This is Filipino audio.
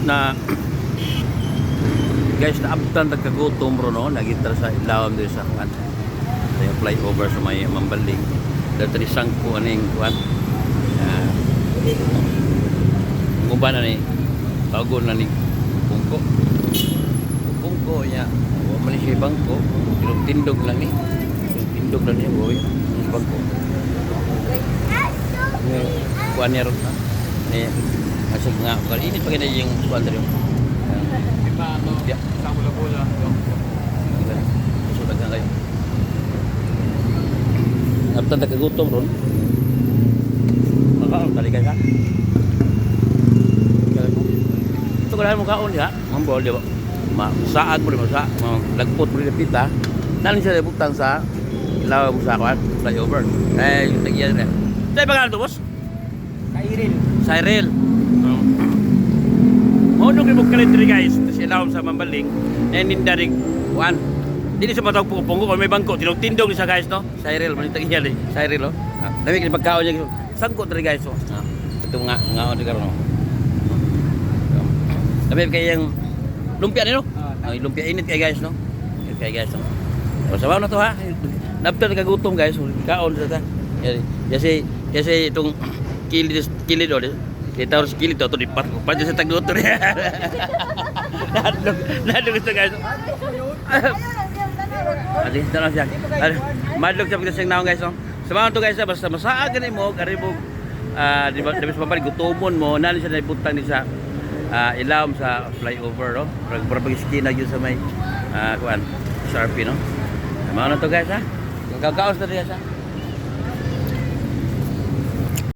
na guys na abtan nagkagutom ro no nagitra sa ilawom dito sa kuan sa flyover sa may Mambaling dito ni sangko aning kuan nguban na ni tagon na ni bungko nya wa man siya bangko tindog lang ni boy bangko ni kuan niya ron ni asig nga ini pagay na yung kuan dito ya sa bola sudah kan kayo abtan nagkagutom ron tali kayo ha ito kalahan mo kaon ya mambol di ba saat mo rin lagpot mo rin na pita nanin siya butang sa ilaw mo sa kuan flyover yung nagyan rin sa'yo pangalan ito boss? Cyril Honong rin mo kalendari guys kasi ilaw sa Mambaling nindarig kuan dili sa matawag pungko kung may bangko tinong-tindong ni sa guys no Cyril manitag iya Cyril oh dami kini pagkaon niya sangkot rin guys oh ito nga ngaon rin karon dami kayang lumpia nino lumpia init kay guys no kay guys no sabaw na to ha nabtan kagutom guys kaon sa ta kasi itong kilid do kita harus kilid to di part pa sa tagluto nadlog ito guys adi tara siya madlog sa pagkasang naon guys no sabaw to guys basta masaag gani mo karibog di ba papali gutomon mo nani siya naibutan ni sa ilawom sa flyover no para pag-skina yun sa may kuan SRP no. Mao na to guys ha. Kakaos na diya sa